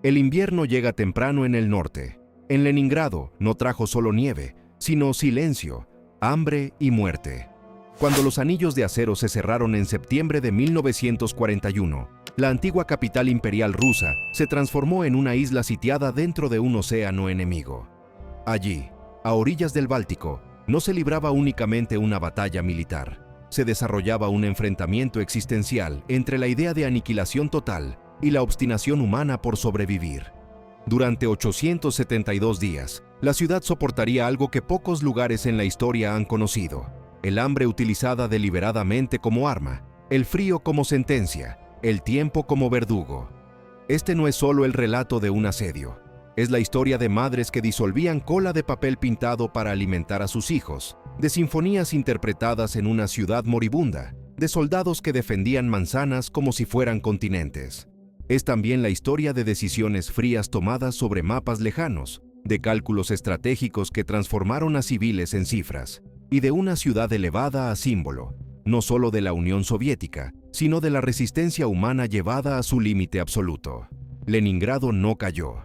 El invierno llega temprano en el norte. En Leningrado no trajo solo nieve, sino silencio, hambre y muerte. Cuando los anillos de acero se cerraron en septiembre de 1941, la antigua capital imperial rusa se transformó en una isla sitiada dentro de un océano enemigo. Allí, a orillas del Báltico, no se libraba únicamente una batalla militar. Se desarrollaba un enfrentamiento existencial entre la idea de aniquilación total y la obstinación humana por sobrevivir. Durante 872 días, la ciudad soportaría algo que pocos lugares en la historia han conocido: el hambre utilizada deliberadamente como arma, el frío como sentencia, el tiempo como verdugo. Este no es solo el relato de un asedio, es la historia de madres que disolvían cola de papel pintado para alimentar a sus hijos, de sinfonías interpretadas en una ciudad moribunda, de soldados que defendían manzanas como si fueran continentes. Es también la historia de decisiones frías tomadas sobre mapas lejanos, de cálculos estratégicos que transformaron a civiles en cifras, y de una ciudad elevada a símbolo, no solo de la Unión Soviética, sino de la resistencia humana llevada a su límite absoluto. Leningrado no cayó,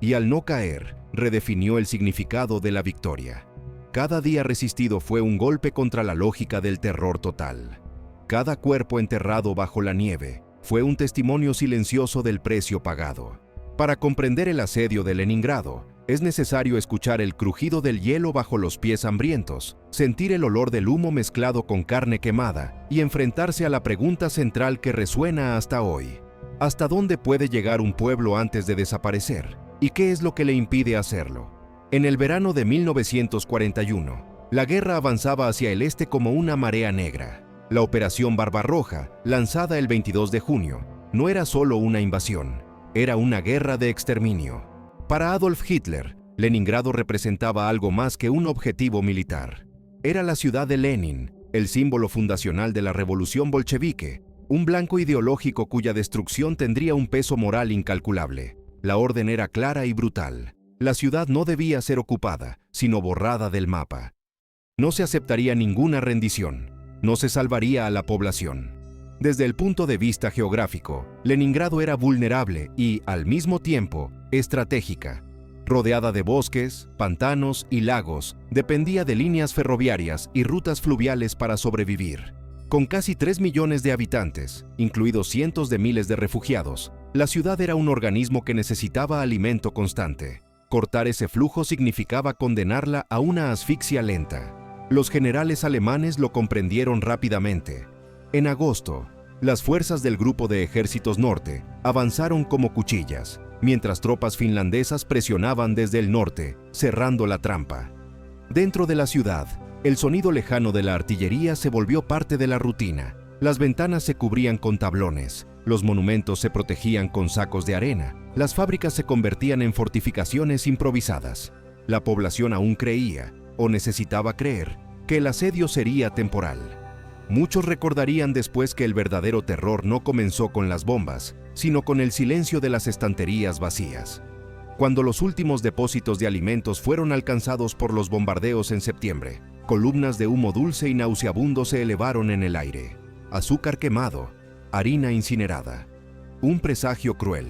y al no caer, redefinió el significado de la victoria. Cada día resistido fue un golpe contra la lógica del terror total. Cada cuerpo enterrado bajo la nieve fue un testimonio silencioso del precio pagado. Para comprender el asedio de Leningrado, es necesario escuchar el crujido del hielo bajo los pies hambrientos, sentir el olor del humo mezclado con carne quemada y enfrentarse a la pregunta central que resuena hasta hoy: ¿hasta dónde puede llegar un pueblo antes de desaparecer? ¿Y qué es lo que le impide hacerlo? En el verano de 1941, la guerra avanzaba hacia el este como una marea negra. La Operación Barbarroja, lanzada el 22 de junio, no era solo una invasión, era una guerra de exterminio. Para Adolf Hitler, Leningrado representaba algo más que un objetivo militar. Era la ciudad de Lenin, el símbolo fundacional de la revolución bolchevique, un blanco ideológico cuya destrucción tendría un peso moral incalculable. La orden era clara y brutal. La ciudad no debía ser ocupada, sino borrada del mapa. No se aceptaría ninguna rendición. No se salvaría a la población. Desde el punto de vista geográfico, Leningrado era vulnerable y, al mismo tiempo, estratégica. Rodeada de bosques, pantanos y lagos, dependía de líneas ferroviarias y rutas fluviales para sobrevivir. Con casi 3 millones de habitantes, incluidos cientos de miles de refugiados, la ciudad era un organismo que necesitaba alimento constante. Cortar ese flujo significaba condenarla a una asfixia lenta. Los generales alemanes lo comprendieron rápidamente. En agosto, las fuerzas del Grupo de Ejércitos Norte avanzaron como cuchillas, mientras tropas finlandesas presionaban desde el norte, cerrando la trampa. Dentro de la ciudad, el sonido lejano de la artillería se volvió parte de la rutina. Las ventanas se cubrían con tablones, los monumentos se protegían con sacos de arena, las fábricas se convertían en fortificaciones improvisadas. La población aún creía, o necesitaba creer, que el asedio sería temporal. Muchos recordarían después que el verdadero terror no comenzó con las bombas, sino con el silencio de las estanterías vacías. Cuando los últimos depósitos de alimentos fueron alcanzados por los bombardeos en septiembre, columnas de humo dulce y nauseabundo se elevaron en el aire. Azúcar quemado, harina incinerada. Un presagio cruel.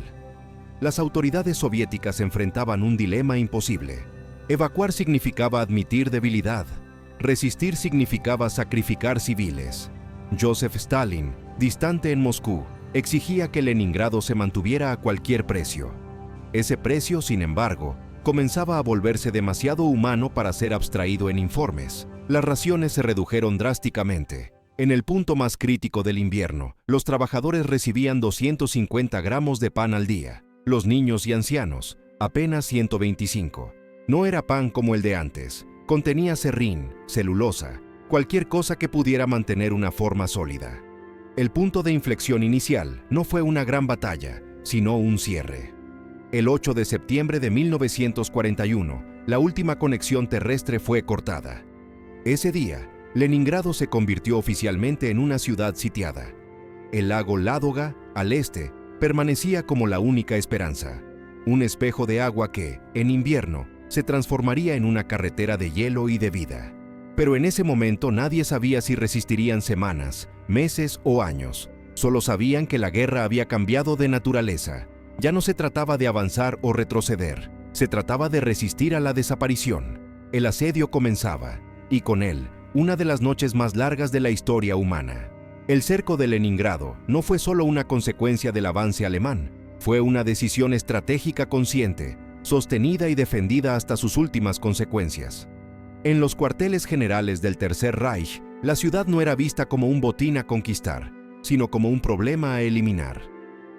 Las autoridades soviéticas enfrentaban un dilema imposible. Evacuar significaba admitir debilidad. Resistir significaba sacrificar civiles. Joseph Stalin, distante en Moscú, exigía que Leningrado se mantuviera a cualquier precio. Ese precio, sin embargo, comenzaba a volverse demasiado humano para ser abstraído en informes. Las raciones se redujeron drásticamente. En el punto más crítico del invierno, los trabajadores recibían 250 gramos de pan al día. Los niños y ancianos, apenas 125. No era pan como el de antes. Contenía serrín, celulosa, cualquier cosa que pudiera mantener una forma sólida. El punto de inflexión inicial no fue una gran batalla, sino un cierre. El 8 de septiembre de 1941, la última conexión terrestre fue cortada. Ese día, Leningrado se convirtió oficialmente en una ciudad sitiada. El lago Ládoga, al este, permanecía como la única esperanza. Un espejo de agua que, en invierno, se transformaría en una carretera de hielo y de vida. Pero en ese momento nadie sabía si resistirían semanas, meses o años. Solo sabían que la guerra había cambiado de naturaleza. Ya no se trataba de avanzar o retroceder, se trataba de resistir a la desaparición. El asedio comenzaba, y con él, una de las noches más largas de la historia humana. El cerco de Leningrado no fue solo una consecuencia del avance alemán, fue una decisión estratégica consciente, sostenida y defendida hasta sus últimas consecuencias. En los cuarteles generales del Tercer Reich, la ciudad no era vista como un botín a conquistar, sino como un problema a eliminar.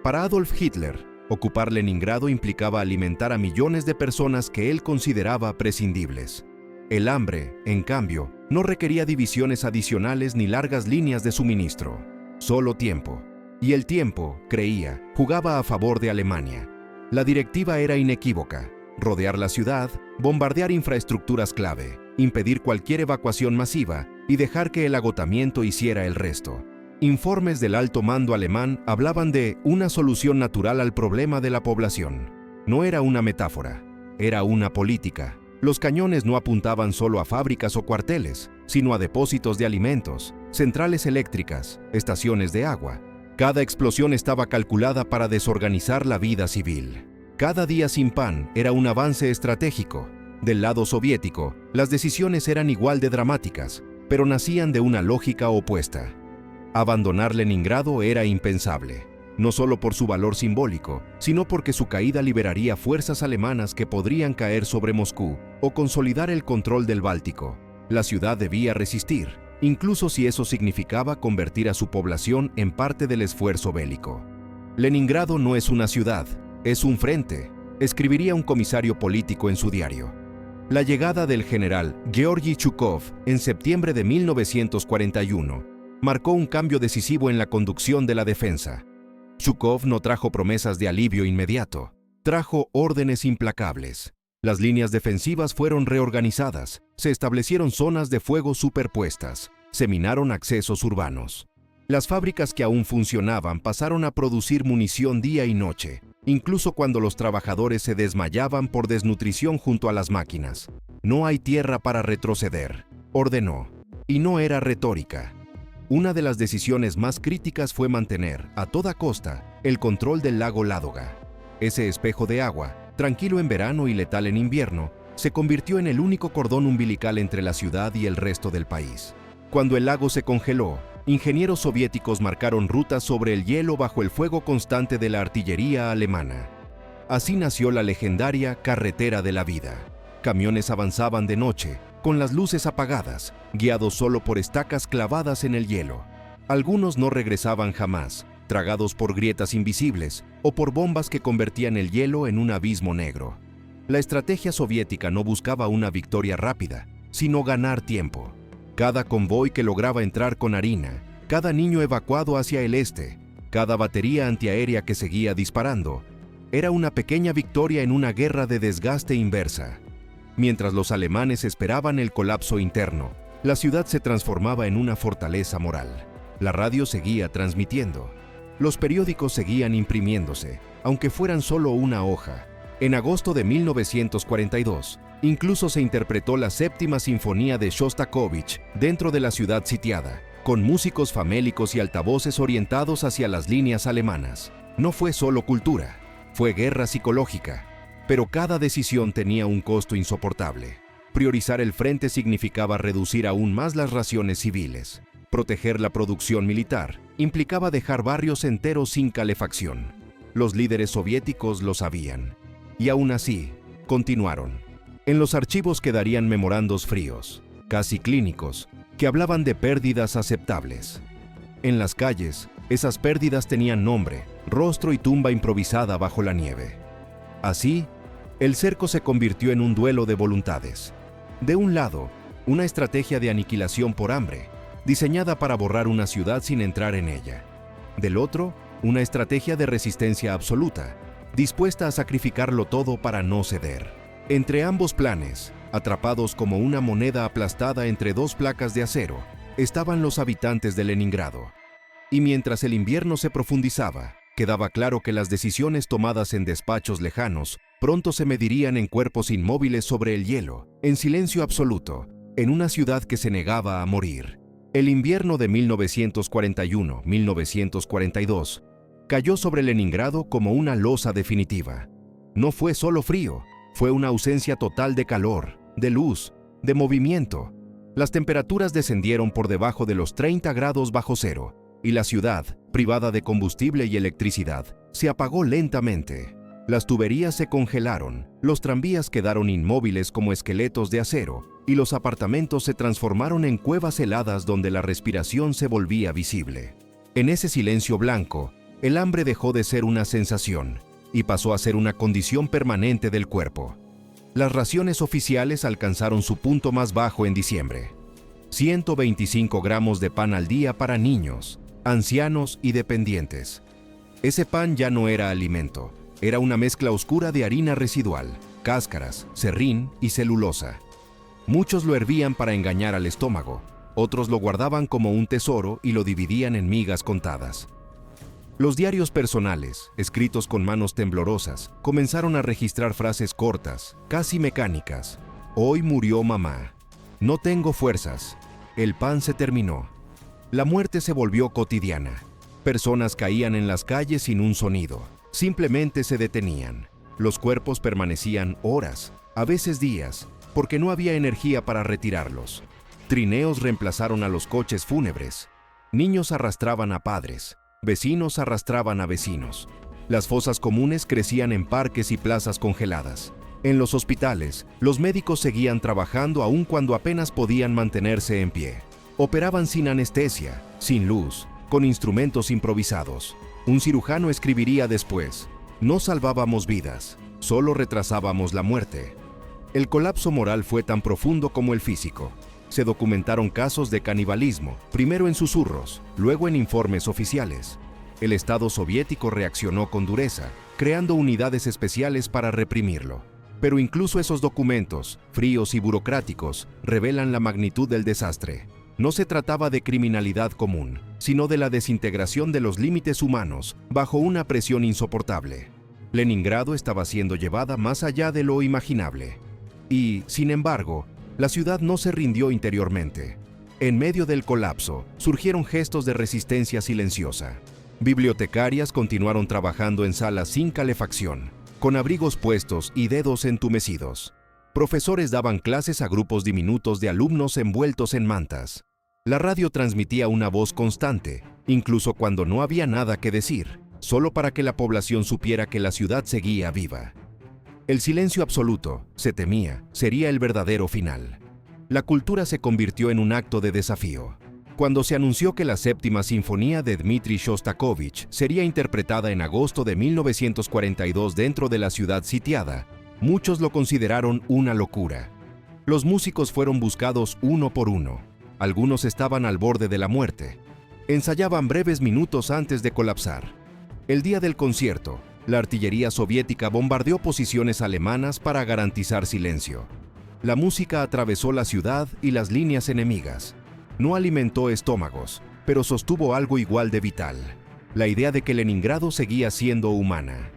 Para Adolf Hitler, ocupar Leningrado implicaba alimentar a millones de personas que él consideraba prescindibles. El hambre, en cambio, no requería divisiones adicionales ni largas líneas de suministro, solo tiempo. Y el tiempo, creía, jugaba a favor de Alemania. La directiva era inequívoca: rodear la ciudad, bombardear infraestructuras clave, impedir cualquier evacuación masiva y dejar que el agotamiento hiciera el resto. Informes del alto mando alemán hablaban de una solución natural al problema de la población. No era una metáfora, era una política. Los cañones no apuntaban solo a fábricas o cuarteles, sino a depósitos de alimentos, centrales eléctricas, estaciones de agua. Cada explosión estaba calculada para desorganizar la vida civil. Cada día sin pan era un avance estratégico. Del lado soviético, las decisiones eran igual de dramáticas, pero nacían de una lógica opuesta. Abandonar Leningrado era impensable, no solo por su valor simbólico, sino porque su caída liberaría fuerzas alemanas que podrían caer sobre Moscú o consolidar el control del Báltico. La ciudad debía resistir, incluso si eso significaba convertir a su población en parte del esfuerzo bélico. Leningrado no es una ciudad, es un frente, escribiría un comisario político en su diario. La llegada del general Georgy Chukov en septiembre de 1941 marcó un cambio decisivo en la conducción de la defensa. Chukov no trajo promesas de alivio inmediato, trajo órdenes implacables. Las líneas defensivas fueron reorganizadas, se establecieron zonas de fuego superpuestas, se minaron accesos urbanos. Las fábricas que aún funcionaban pasaron a producir munición día y noche, incluso cuando los trabajadores se desmayaban por desnutrición junto a las máquinas. No hay tierra para retroceder, ordenó. Y no era retórica. Una de las decisiones más críticas fue mantener, a toda costa, el control del lago Ládoga. Ese espejo de agua, tranquilo en verano y letal en invierno, se convirtió en el único cordón umbilical entre la ciudad y el resto del país. Cuando el lago se congeló, ingenieros soviéticos marcaron rutas sobre el hielo bajo el fuego constante de la artillería alemana. Así nació la legendaria Carretera de la Vida. Camiones avanzaban de noche, con las luces apagadas, guiados solo por estacas clavadas en el hielo. Algunos no regresaban jamás, tragados por grietas invisibles o por bombas que convertían el hielo en un abismo negro. La estrategia soviética no buscaba una victoria rápida, sino ganar tiempo. Cada convoy que lograba entrar con harina, cada niño evacuado hacia el este, cada batería antiaérea que seguía disparando, era una pequeña victoria en una guerra de desgaste inversa. Mientras los alemanes esperaban el colapso interno, la ciudad se transformaba en una fortaleza moral. La radio seguía transmitiendo. Los periódicos seguían imprimiéndose, aunque fueran solo una hoja. En agosto de 1942, incluso se interpretó la séptima sinfonía de Shostakovich dentro de la ciudad sitiada, con músicos famélicos y altavoces orientados hacia las líneas alemanas. No fue solo cultura, fue guerra psicológica. Pero cada decisión tenía un costo insoportable. Priorizar el frente significaba reducir aún más las raciones civiles. Proteger la producción militar implicaba dejar barrios enteros sin calefacción. Los líderes soviéticos lo sabían. Y aún así, continuaron. En los archivos quedarían memorandos fríos, casi clínicos, que hablaban de pérdidas aceptables. En las calles, esas pérdidas tenían nombre, rostro y tumba improvisada bajo la nieve. Así, el cerco se convirtió en un duelo de voluntades. De un lado, una estrategia de aniquilación por hambre, diseñada para borrar una ciudad sin entrar en ella. Del otro, una estrategia de resistencia absoluta, dispuesta a sacrificarlo todo para no ceder. Entre ambos planes, atrapados como una moneda aplastada entre dos placas de acero, estaban los habitantes de Leningrado. Y mientras el invierno se profundizaba, quedaba claro que las decisiones tomadas en despachos lejanos pronto se medirían en cuerpos inmóviles sobre el hielo, en silencio absoluto, en una ciudad que se negaba a morir. El invierno de 1941-1942 cayó sobre Leningrado como una losa definitiva. No fue solo frío, fue una ausencia total de calor, de luz, de movimiento. Las temperaturas descendieron por debajo de los 30 grados bajo cero, y la ciudad, privada de combustible y electricidad, se apagó lentamente. Las tuberías se congelaron, los tranvías quedaron inmóviles como esqueletos de acero, y los apartamentos se transformaron en cuevas heladas donde la respiración se volvía visible. En ese silencio blanco, el hambre dejó de ser una sensación y pasó a ser una condición permanente del cuerpo. Las raciones oficiales alcanzaron su punto más bajo en diciembre. 125 gramos de pan al día para niños, ancianos y dependientes. Ese pan ya no era alimento, era una mezcla oscura de harina residual, cáscaras, serrín y celulosa. Muchos lo hervían para engañar al estómago, otros lo guardaban como un tesoro y lo dividían en migas contadas. Los diarios personales, escritos con manos temblorosas, comenzaron a registrar frases cortas, casi mecánicas. Hoy murió mamá. No tengo fuerzas. El pan se terminó. La muerte se volvió cotidiana. Personas caían en las calles sin un sonido. Simplemente se detenían. Los cuerpos permanecían horas, a veces días, porque no había energía para retirarlos. Trineos reemplazaron a los coches fúnebres. Niños arrastraban a padres. Vecinos arrastraban a vecinos. Las fosas comunes crecían en parques y plazas congeladas. En los hospitales, los médicos seguían trabajando aun cuando apenas podían mantenerse en pie. Operaban sin anestesia, sin luz, con instrumentos improvisados. Un cirujano escribiría después: no salvábamos vidas, solo retrasábamos la muerte. El colapso moral fue tan profundo como el físico. Se documentaron casos de canibalismo, primero en susurros, luego en informes oficiales. El Estado soviético reaccionó con dureza, creando unidades especiales para reprimirlo. Pero incluso esos documentos, fríos y burocráticos, revelan la magnitud del desastre. No se trataba de criminalidad común, sino de la desintegración de los límites humanos bajo una presión insoportable. Leningrado estaba siendo llevada más allá de lo imaginable. Y, sin embargo, la ciudad no se rindió interiormente. En medio del colapso, surgieron gestos de resistencia silenciosa. Bibliotecarias continuaron trabajando en salas sin calefacción, con abrigos puestos y dedos entumecidos. Profesores daban clases a grupos diminutos de alumnos envueltos en mantas. La radio transmitía una voz constante, incluso cuando no había nada que decir, solo para que la población supiera que la ciudad seguía viva. El silencio absoluto, se temía, sería el verdadero final. La cultura se convirtió en un acto de desafío. Cuando se anunció que la séptima sinfonía de Dmitri Shostakovich sería interpretada en agosto de 1942 dentro de la ciudad sitiada, muchos lo consideraron una locura. Los músicos fueron buscados uno por uno. Algunos estaban al borde de la muerte. Ensayaban breves minutos antes de colapsar. El día del concierto, la artillería soviética bombardeó posiciones alemanas para garantizar silencio. La música atravesó la ciudad y las líneas enemigas. No alimentó estómagos, pero sostuvo algo igual de vital: la idea de que Leningrado seguía siendo humana.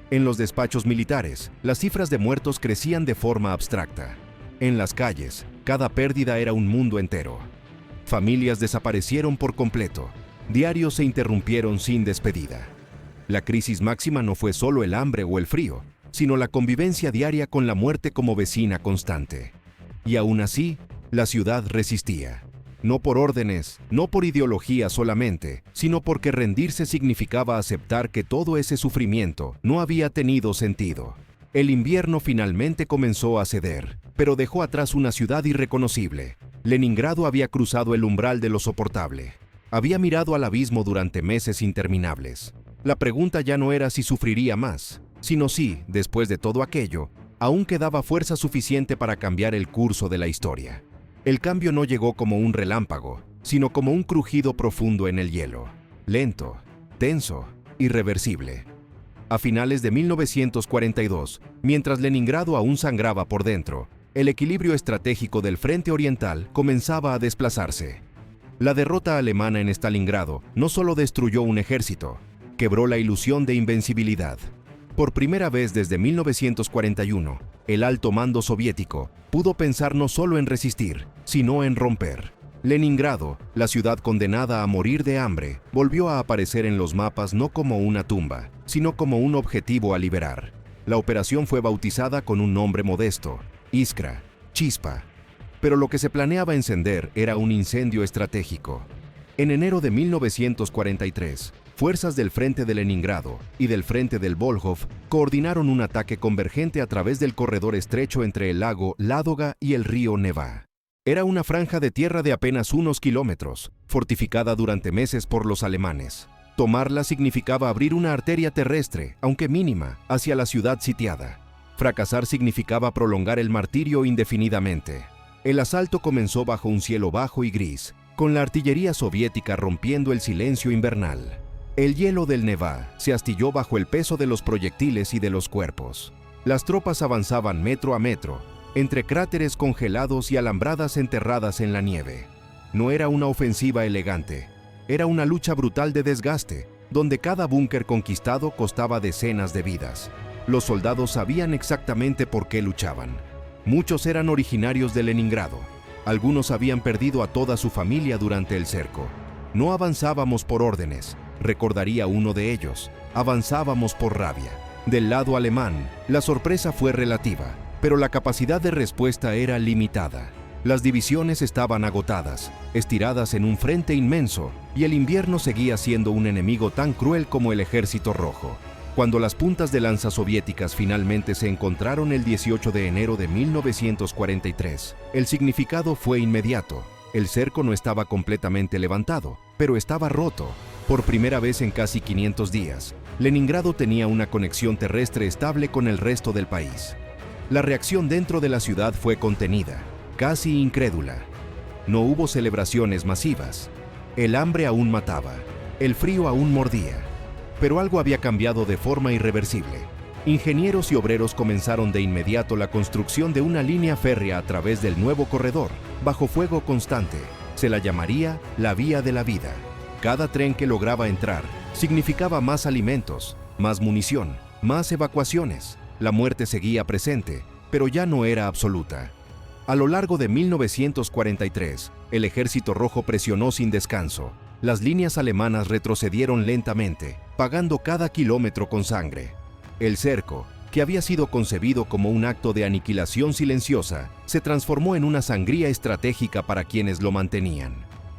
En los despachos militares, las cifras de muertos crecían de forma abstracta. En las calles, cada pérdida era un mundo entero. Familias desaparecieron por completo. Diarios se interrumpieron sin despedida. La crisis máxima no fue solo el hambre o el frío, sino la convivencia diaria con la muerte como vecina constante. Y aún así, la ciudad resistía. No por órdenes, no por ideología solamente, sino porque rendirse significaba aceptar que todo ese sufrimiento no había tenido sentido. El invierno finalmente comenzó a ceder, pero dejó atrás una ciudad irreconocible. Leningrado había cruzado el umbral de lo soportable. Había mirado al abismo durante meses interminables. La pregunta ya no era si sufriría más, sino si, después de todo aquello, aún quedaba fuerza suficiente para cambiar el curso de la historia. El cambio no llegó como un relámpago, sino como un crujido profundo en el hielo, lento, tenso, irreversible. A finales de 1942, mientras Leningrado aún sangraba por dentro, el equilibrio estratégico del frente oriental comenzaba a desplazarse. La derrota alemana en Stalingrado no solo destruyó un ejército, quebró la ilusión de invencibilidad. Por primera vez desde 1941, el alto mando soviético pudo pensar no solo en resistir, sino en romper. Leningrado, la ciudad condenada a morir de hambre, volvió a aparecer en los mapas no como una tumba, sino como un objetivo a liberar. La operación fue bautizada con un nombre modesto: Iskra, Chispa. Pero lo que se planeaba encender era un incendio estratégico. En enero de 1943, fuerzas del Frente de Leningrado y del Frente del Volhov coordinaron un ataque convergente a través del corredor estrecho entre el lago Ládoga y el río Neva. Era una franja de tierra de apenas unos kilómetros, fortificada durante meses por los alemanes. Tomarla significaba abrir una arteria terrestre, aunque mínima, hacia la ciudad sitiada. Fracasar significaba prolongar el martirio indefinidamente. El asalto comenzó bajo un cielo bajo y gris, con la artillería soviética rompiendo el silencio invernal. El hielo del Neva se astilló bajo el peso de los proyectiles y de los cuerpos. Las tropas avanzaban metro a metro, entre cráteres congelados y alambradas enterradas en la nieve. No era una ofensiva elegante, era una lucha brutal de desgaste, donde cada búnker conquistado costaba decenas de vidas. Los soldados sabían exactamente por qué luchaban. Muchos eran originarios de Leningrado. Algunos habían perdido a toda su familia durante el cerco. No avanzábamos por órdenes, recordaría uno de ellos, avanzábamos por rabia. Del lado alemán, la sorpresa fue relativa, pero la capacidad de respuesta era limitada. Las divisiones estaban agotadas, estiradas en un frente inmenso, y el invierno seguía siendo un enemigo tan cruel como el Ejército Rojo. Cuando las puntas de lanza soviéticas finalmente se encontraron el 18 de enero de 1943, el significado fue inmediato. El cerco no estaba completamente levantado, pero estaba roto. Por primera vez en casi 500 días, Leningrado tenía una conexión terrestre estable con el resto del país. La reacción dentro de la ciudad fue contenida, casi incrédula. No hubo celebraciones masivas. El hambre aún mataba, el frío aún mordía. Pero algo había cambiado de forma irreversible. Ingenieros y obreros comenzaron de inmediato la construcción de una línea férrea a través del nuevo corredor, bajo fuego constante. Se la llamaría la Vía de la Vida. Cada tren que lograba entrar significaba más alimentos, más munición, más evacuaciones. La muerte seguía presente, pero ya no era absoluta. A lo largo de 1943, el Ejército Rojo presionó sin descanso. Las líneas alemanas retrocedieron lentamente, pagando cada kilómetro con sangre. El cerco, que había sido concebido como un acto de aniquilación silenciosa, se transformó en una sangría estratégica para quienes lo mantenían.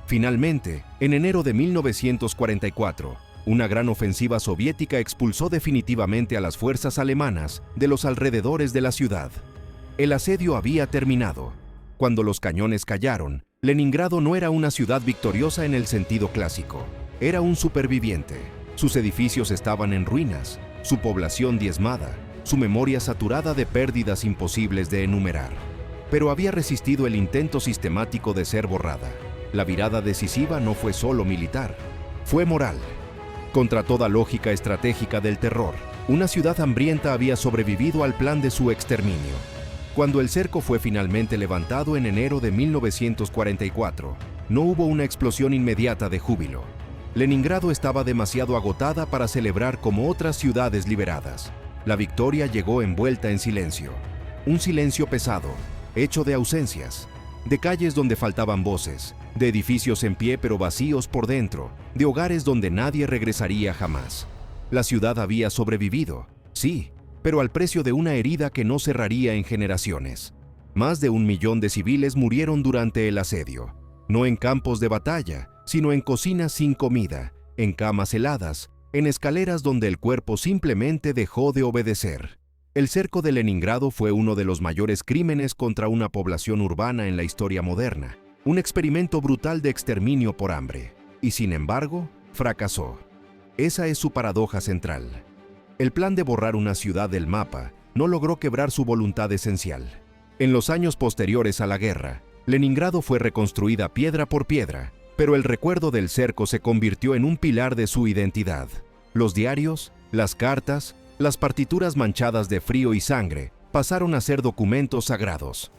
Finalmente, en enero de 1944, una gran ofensiva soviética expulsó definitivamente a las fuerzas alemanas de los alrededores de la ciudad. El asedio había terminado. Cuando los cañones callaron, Leningrado no era una ciudad victoriosa en el sentido clásico. Era un superviviente. Sus edificios estaban en ruinas, su población diezmada, su memoria saturada de pérdidas imposibles de enumerar. Pero había resistido el intento sistemático de ser borrada. La virada decisiva no fue solo militar, fue moral. Contra toda lógica estratégica del terror, una ciudad hambrienta había sobrevivido al plan de su exterminio. Cuando el cerco fue finalmente levantado en enero de 1944, no hubo una explosión inmediata de júbilo. Leningrado estaba demasiado agotada para celebrar como otras ciudades liberadas. La victoria llegó envuelta en silencio. Un silencio pesado, hecho de ausencias, de calles donde faltaban voces, de edificios en pie pero vacíos por dentro, de hogares donde nadie regresaría jamás. La ciudad había sobrevivido, sí, pero al precio de una herida que no cerraría en generaciones. Más de 1 millón de civiles murieron durante el asedio, no en campos de batalla, sino en cocinas sin comida, en camas heladas, en escaleras donde el cuerpo simplemente dejó de obedecer. El cerco de Leningrado fue uno de los mayores crímenes contra una población urbana en la historia moderna, un experimento brutal de exterminio por hambre, y sin embargo, fracasó. Esa es su paradoja central. El plan de borrar una ciudad del mapa no logró quebrar su voluntad esencial. En los años posteriores a la guerra, Leningrado fue reconstruida piedra por piedra, pero el recuerdo del cerco se convirtió en un pilar de su identidad. Los diarios, las cartas, las partituras manchadas de frío y sangre pasaron a ser documentos sagrados.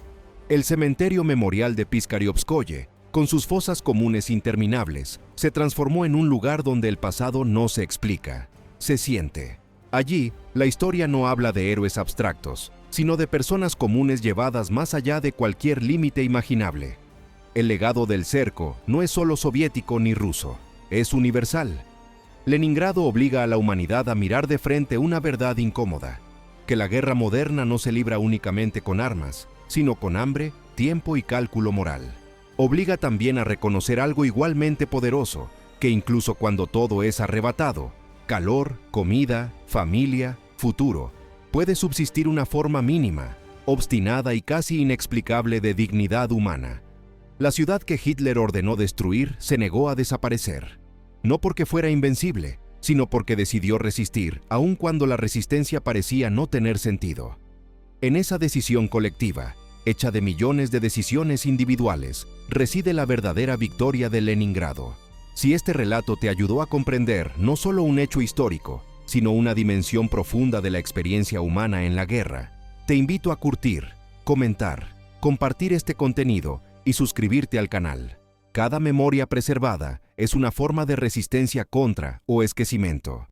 El cementerio memorial de Piskariovskoye, con sus fosas comunes interminables, se transformó en un lugar donde el pasado no se explica, se siente. Allí, la historia no habla de héroes abstractos, sino de personas comunes llevadas más allá de cualquier límite imaginable. El legado del cerco no es solo soviético ni ruso, es universal. Leningrado obliga a la humanidad a mirar de frente una verdad incómoda, que la guerra moderna no se libra únicamente con armas, sino con hambre, tiempo y cálculo moral. Obliga también a reconocer algo igualmente poderoso, que incluso cuando todo es arrebatado, calor, comida, familia, futuro, puede subsistir una forma mínima, obstinada y casi inexplicable de dignidad humana. La ciudad que Hitler ordenó destruir se negó a desaparecer, no porque fuera invencible, sino porque decidió resistir, aun cuando la resistencia parecía no tener sentido. En esa decisión colectiva, hecha de millones de decisiones individuales, reside la verdadera victoria de Leningrado. Si este relato te ayudó a comprender no solo un hecho histórico, sino una dimensión profunda de la experiencia humana en la guerra, te invito a curtir, comentar, compartir este contenido y suscribirte al canal. Cada memoria preservada es una forma de resistencia contra o esquecimiento.